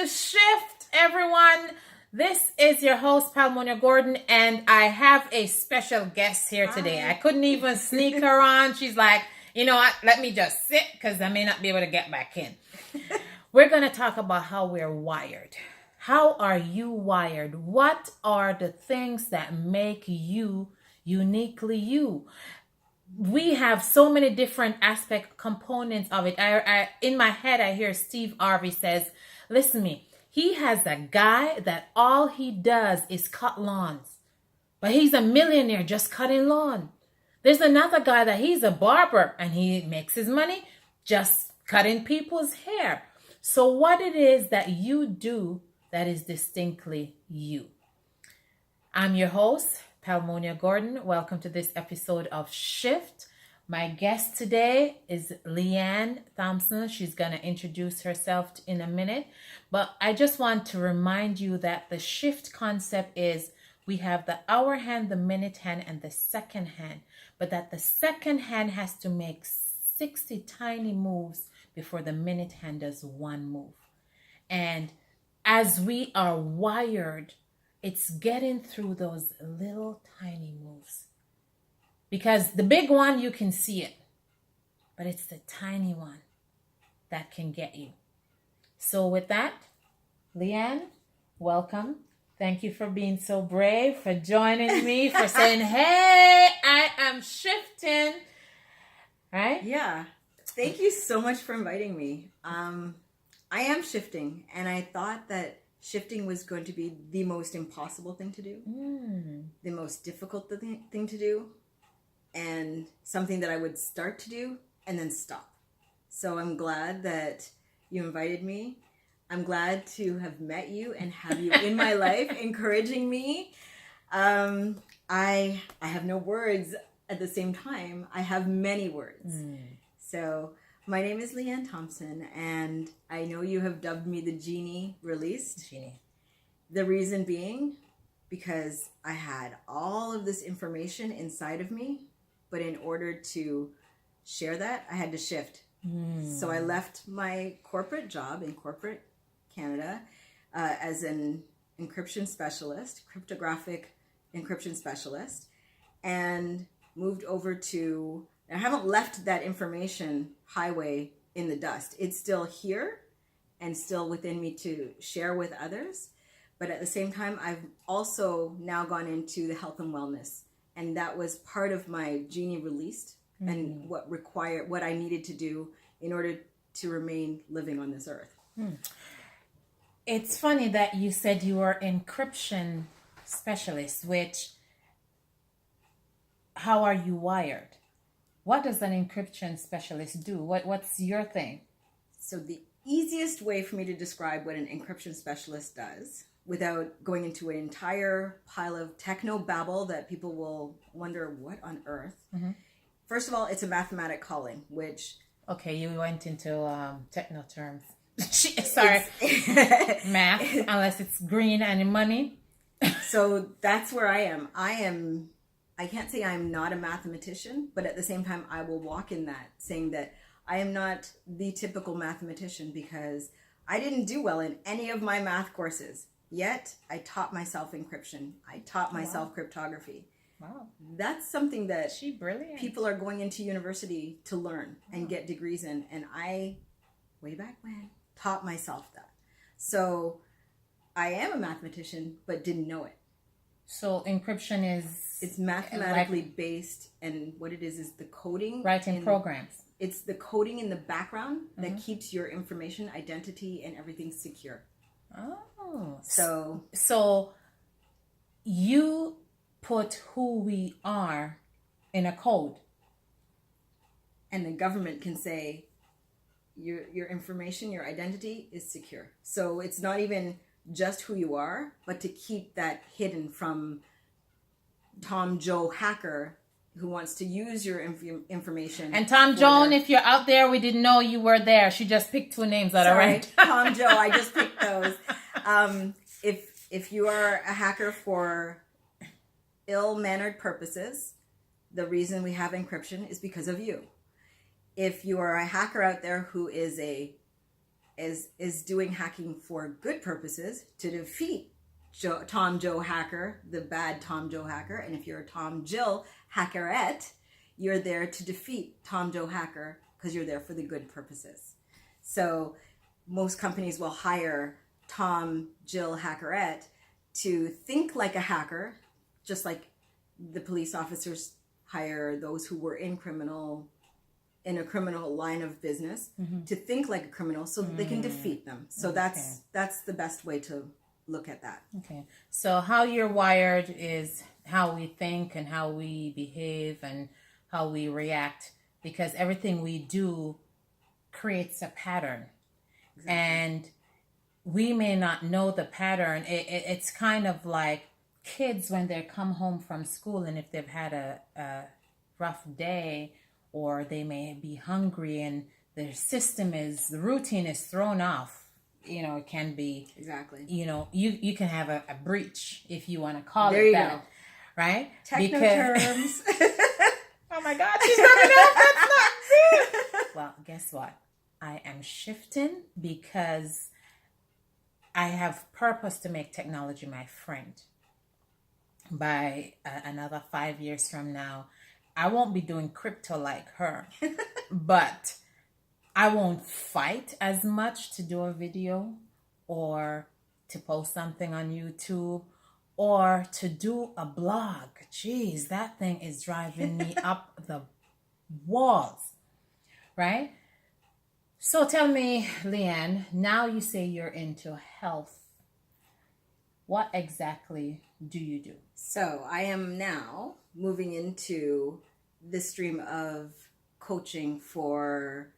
to Shift, everyone. This is your host, Palmonia Gordon, and I have a special guest here today. Hi. I couldn't even sneak her on. She's like, you know what, let me just sit because I may not be able to get back in. We're going to talk about how we're wired. How are you wired? What are the things that make you uniquely you? We have so many different aspect components of it. I in my head, I hear Steve Harvey says, listen to me. He has a guy that all he does is cut lawns, but he's a millionaire just cutting lawn. There's another guy that he's a barber and he makes his money just cutting people's hair. So what it is that you do that is distinctly you. I'm your host, Palmonia Gordon. Welcome to this episode of Shift. My guest today is Lee-Ann Thompson. She's going to introduce herself in a minute. But I just want to remind you that the shift concept is we have the hour hand, the minute hand, and the second hand. But that the second hand has to make 60 tiny moves before the minute hand does one move. And as we are wired, it's getting through those little tiny moves. Because the big one, you can see it. But it's the tiny one that can get you. So with that, Lee-Ann, welcome. Thank you for being so brave, for joining me, for saying, hey, I am shifting. Right? Yeah. Thank you so much for inviting me. I am shifting, and I thought that shifting was going to be the most impossible thing to do, the most difficult thing to do, and something that I would start to do and then stop. So I'm glad that you invited me. I'm glad to have met you and have you in my life, encouraging me. I have no words at the same time. I have many words. So my name is Lee-Ann Thompson, and I know you have dubbed me the Genie released. Genie. The reason being, because I had all of this information inside of me, but in order to share that, I had to shift. So I left my corporate job in corporate Canada as an encryption specialist, cryptographic encryption specialist, and moved over to, I haven't left that information highway in the dust. It's still here and still within me to share with others. But at the same time, I've also now gone into the health and wellness. And that was part of my Genie released and what I needed to do in order to remain living on this earth. It's funny that you said you were encryption specialist, which, how are you wired? What does an encryption specialist do? What's your thing? So the easiest way for me to describe what an encryption specialist does, without going into an entire pile of techno babble that people will wonder what on earth. First of all, it's a mathematic calling, which... Okay, you went into techno terms. Sorry. Math, unless it's green and money. So that's where I am. I can't say I'm not a mathematician, but at the same time, I will walk in that, saying that I am not the typical mathematician because I didn't do well in any of my math courses. Yet, I taught myself encryption. I taught myself cryptography. Wow. That's something that Brilliant. people are going into university to learn and get degrees in. And I, way back when, taught myself that. So I am a mathematician, but didn't know it. So encryption is... It's mathematically based, and what it is the coding. Writing programs. It's the coding in the background that keeps your information, identity, and everything secure. Oh. So you put who we are in a code. And the government can say your information, your identity is secure. So it's not even just who you are, but to keep that hidden from Tom Joe hacker who wants to use your information. And Tom Joan, if you're out there, we didn't know you were there. She just picked two names that are right. Tom Joe, I just picked those. If you are a hacker for ill-mannered purposes, the reason we have encryption is because of you. If you are a hacker out there who is a is doing hacking for good purposes to defeat Tom Joe hacker, the bad Tom Joe hacker. And if you're a Tom Jill hackerette, you're there to defeat Tom Joe hacker because you're there for the good purposes. So most companies will hire Tom Jill hackerette to think like a hacker, just like the police officers hire those who were in a criminal line of business to think like a criminal so that they can defeat them. So that's the best way to look at that. Okay. So how you're wired is how we think and how we behave and how we react, because everything we do creates a pattern. Exactly. And we may not know the pattern. It's kind of like kids when they come home from school, and if they've had a rough day, or they may be hungry and the routine is thrown off. It can be, exactly, you can have a breach, if you want to call there it you that. Go. Right? Techno terms. Oh my God, she's coming off. That's not good. Well, guess what? I am shifting because I have purpose to make technology my friend. By another 5 years from now, I won't be doing crypto like her, but I won't fight as much to do a video or to post something on YouTube or to do a blog. Jeez, that thing is driving me up the walls, right? So tell me, Lee-Ann, now you say you're into health. What exactly do you do? So I am now moving into the stream of coaching for,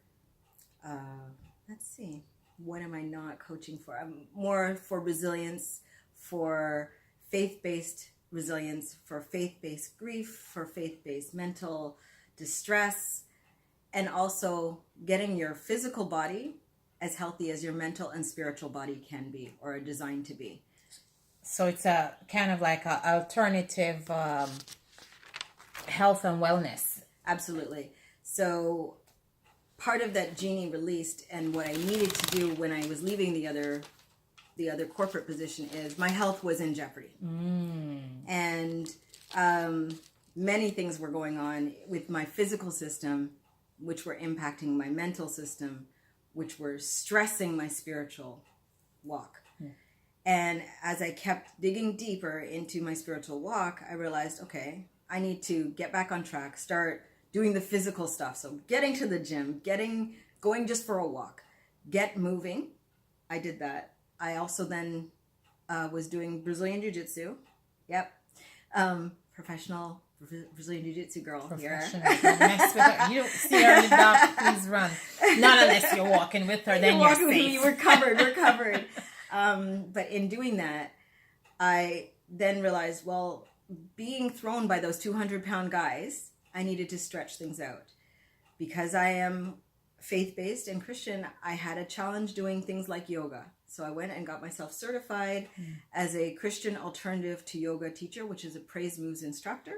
let's see, what am I not coaching for? I'm more for resilience, for faith-based resilience, for faith-based grief, for faith-based mental distress, and also getting your physical body as healthy as your mental and spiritual body can be or are designed to be. So it's a kind of like an alternative health and wellness. Absolutely. So part of that Genie released, and what I needed to do when I was leaving the other corporate position, is my health was in jeopardy. And many things were going on with my physical system, which were impacting my mental system, which were stressing my spiritual walk. And as I kept digging deeper into my spiritual walk, I realized, okay, I need to get back on track, start doing the physical stuff. So getting to the gym, going just for a walk, get moving. I did that. I also then was doing Brazilian Jiu-Jitsu. Yep. Professional Brazilian Jiu-Jitsu girl here. Don't mess with her. You don't see her in the dark, please run. Not unless you're walking with her, then you're safe. With me, we're covered. But in doing that, I then realized, well, being thrown by those 200-pound guys, I needed to stretch things out. Because I am faith-based and Christian, I had a challenge doing things like yoga. So I went and got myself certified as a Christian alternative to yoga teacher, which is a praise moves instructor.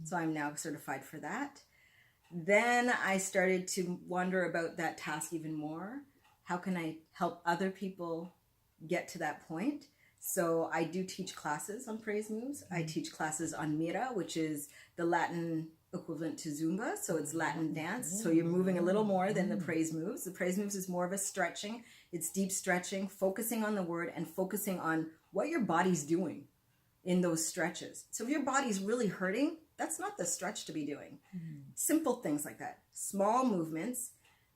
So I'm now certified for that. Then I started to wonder about that task even more. How can I help other people get to that point? So I do teach classes on praise moves. I teach classes on Mira, which is the Latin equivalent to Zumba. So it's Latin dance. So you're moving a little more than the praise moves. The praise moves is more of a stretching. It's deep stretching, focusing on the word and focusing on what your body's doing in those stretches. So if your body's really hurting, that's not the stretch to be doing. Simple things like that. Small movements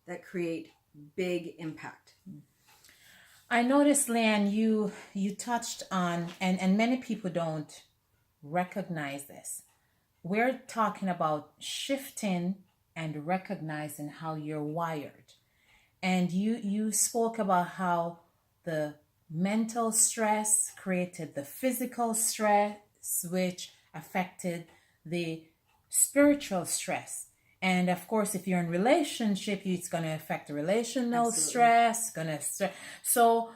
that create big impact. I noticed, Lee-Ann, you touched on, and many people don't recognize this. We're talking about shifting and recognizing how you're wired. And you spoke about how the mental stress created the physical stress, which affected the spiritual stress. And of course, if you're in relationship, it's going to affect the relational stress, so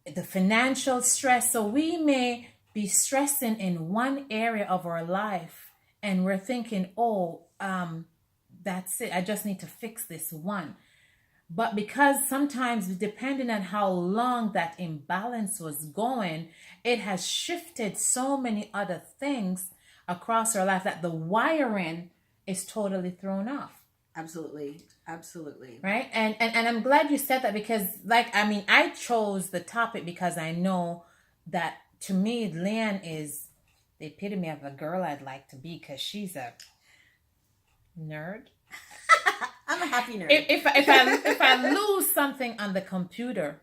the financial stress. So we may be stressing in one area of our life and we're thinking, that's it. I just need to fix this one. But because sometimes, depending on how long that imbalance was going, it has shifted so many other things across our life that the wiring is totally thrown off. Absolutely. Absolutely. Right? And I'm glad you said that because, like, I mean, I chose the topic because I know that to me, Lee-Ann is the epitome of a girl I'd like to be because she's a nerd. I'm a happy nerd. If I lose something on the computer,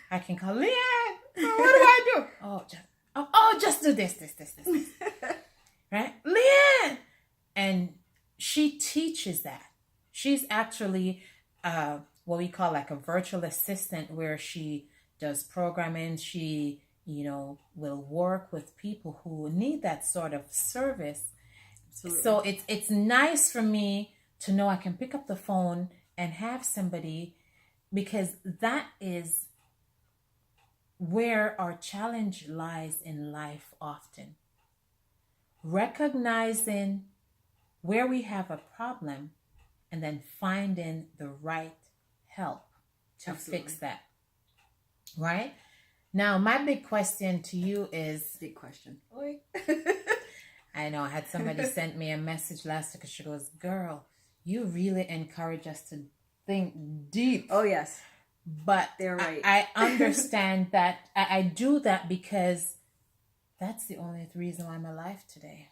I can call Lee-Ann. What do I do? Just do this. Right? Lee-Ann! And she teaches that. She's actually what we call like a virtual assistant where she does programming. She, will work with people who need that sort of service. Absolutely. So it's nice for me to know I can pick up the phone and have somebody, because that is where our challenge lies in life often. Recognizing where we have a problem and then finding the right help to fix that. Right? Now, my big question to you is... Big question. I know, I had somebody sent me a message last week. She goes, girl, you really encourage us to think deep. Oh, yes. But they're right. I understand that. I do that because that's the only reason why I'm alive today.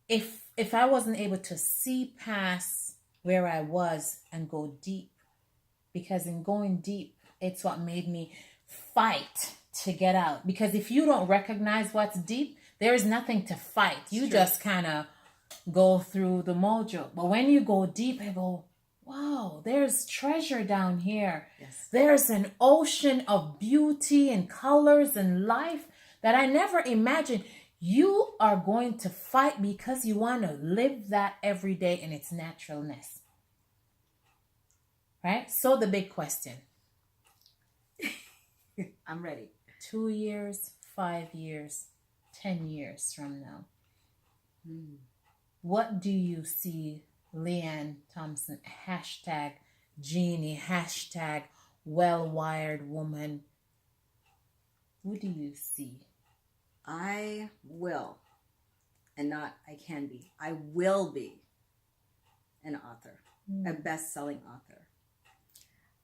If I wasn't able to see past where I was and go deep, because in going deep, it's what made me fight to get out. Because if you don't recognize what's deep, there is nothing to fight. You just kind of go through the mojo. But when you go deep, I go, wow, there's treasure down here. Yes. There's an ocean of beauty and colors and life that I never imagined. You are going to fight because you want to live that every day in its naturalness. Right? So the big question. I'm ready. 2 years, 5 years, 10 years from now. What do you see Lee-Ann Thompson, #Genie, #well-wired woman? What do you see? I will, and not I can be, I will be an author, a best-selling author.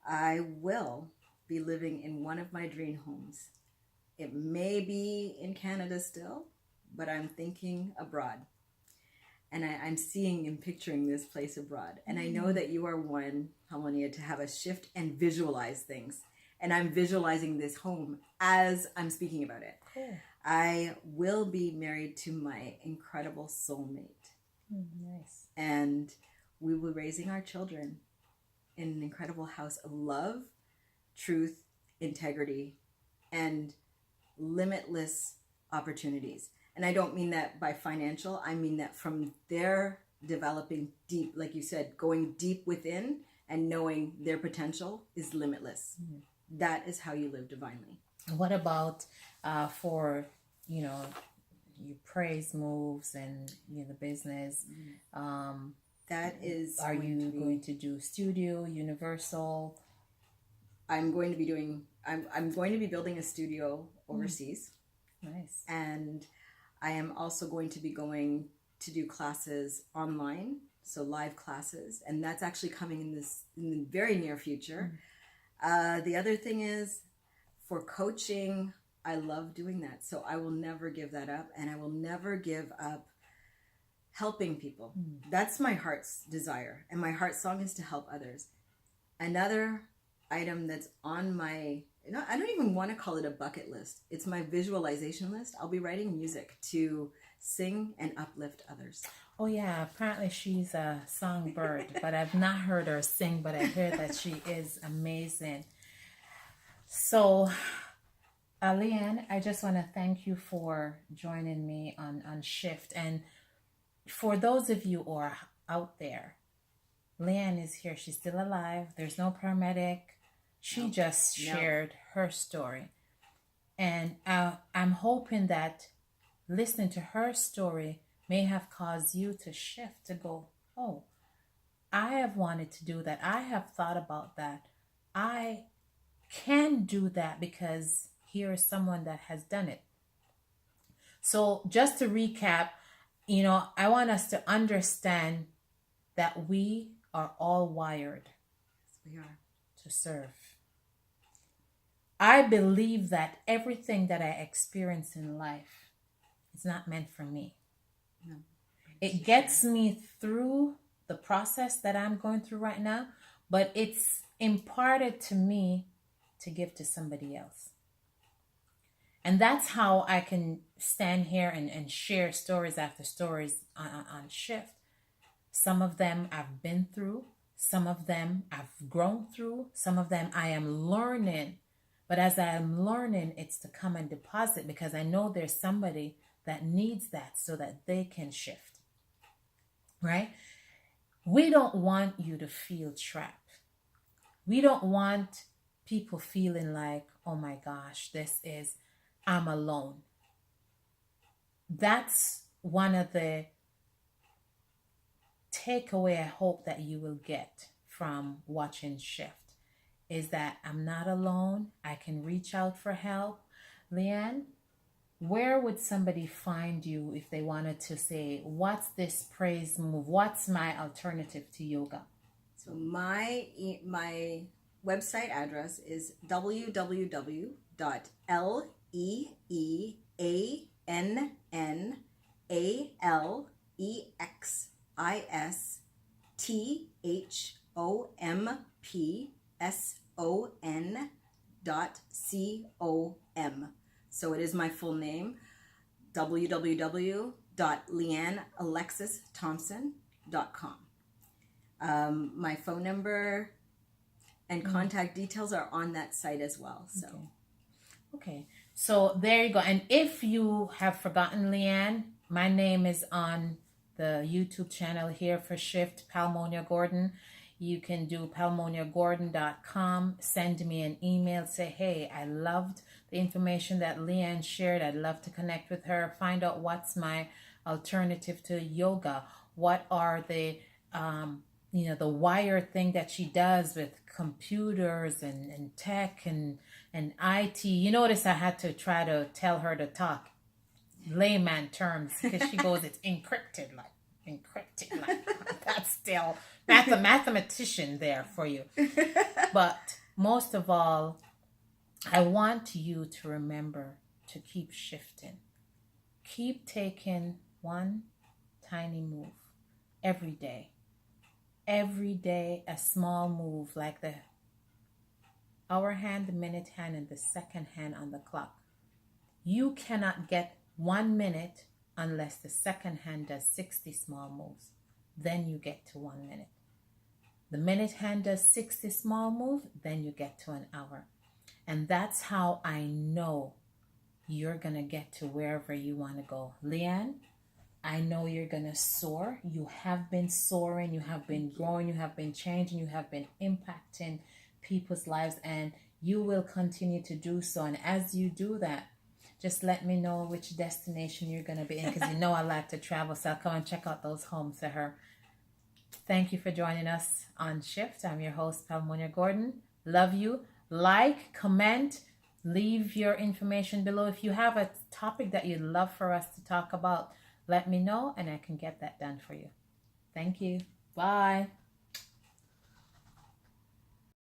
I will be living in one of my dream homes. It may be in Canada still, but I'm thinking abroad. And I'm seeing and picturing this place abroad. And I know that you are one, Harmonia, to have a shift and visualize things. And I'm visualizing this home as I'm speaking about it. Cool. I will be married to my incredible soulmate. Nice. And we will be raising our children in an incredible house of love, truth, integrity, and limitless opportunities. And I don't mean that by financial. I mean that from their developing deep, like you said, going deep within and knowing their potential is limitless. That is how you live divinely. What about for, your praise moves and the business? That is. Are you going to do studio, Universal? I'm going to be doing. I'm going to be building a studio overseas. Nice. And I am also going to be going to do classes online, so live classes, and that's actually coming in the very near future. The other thing is, for coaching, I love doing that, so I will never give that up, and I will never give up helping people. That's my heart's desire, and my heart song is to help others. Another item that's on my, I don't even want to call it a bucket list. It's my visualization list. I'll be writing music to sing and uplift others. Oh yeah, apparently she's a songbird, but I've not heard her sing, but I hear that she is amazing. So, Lee-Ann, I just want to thank you for joining me on S.H.I.F.T. And for those of you who are out there, Lee-Ann is here. She's still alive. There's no paramedic. She just shared her story. And I'm hoping that listening to her story may have caused you to shift, to go, oh, I have wanted to do that. I have thought about that. I can do that because here is someone that has done it. So just to recap, I want us to understand that we are all wired. Yes, we are. To serve. I believe that everything that I experience in life is not meant for me. No. It gets me through the process that I'm going through right now, but it's imparted to me to give to somebody else. And that's how I can stand here and share stories after stories on Shift. Some of them I've been through. Some of them I've grown through. Some of them I am learning. But as I am learning, it's to come and deposit because I know there's somebody that needs that so that they can shift. Right? We don't want you to feel trapped. We don't want people feeling like, oh my gosh, I'm alone. That's one of the takeaway I hope that you will get from watching Shift is that I'm not alone. I can reach out for help. Lee-Ann, where would somebody find you if they wanted to say, what's this praise move? What's my alternative to yoga? So my website address is www.leanalexisthomson.com. So it is my full name, www.leanalexisthompson.com. My phone number and contact details are on that site as well. So, okay. So there you go. And if you have forgotten Lee-Ann, my name is on the YouTube channel here for Shift, Palmonia Gordon. You can do palmoniagordon.com. Send me an email. Say, hey, I loved the information that Lee-Ann shared. I'd love to connect with her. Find out what's my alternative to yoga. What are the the wire thing that she does with computers and tech and IT. You notice I had to try to tell her to talk layman terms because she goes, it's encrypted. That's still mathematician there for you. But most of all, I want you to remember to keep shifting. Keep taking one tiny move every day. Every day, a small move like the hour hand, the minute hand, and the second hand on the clock. You cannot get 1 minute unless the second hand does 60 small moves. Then you get to 1 minute. The minute hand does 60 small moves, then you get to an hour. And that's how I know you're going to get to wherever you want to go. Lee-Ann, I know you're going to soar. You have been soaring. You have been growing. You have been changing. You have been impacting people's lives. And you will continue to do so. And as you do that, just let me know which destination you're going to be in. Because you know I like to travel. So I'll come and check out those homes for her. Thank you for joining us on Shift. I'm your host, Palmonia Gordon. Love you. Like, comment, leave your information below. If you have a topic that you'd love for us to talk about, let me know and I can get that done for you. Thank you. Bye.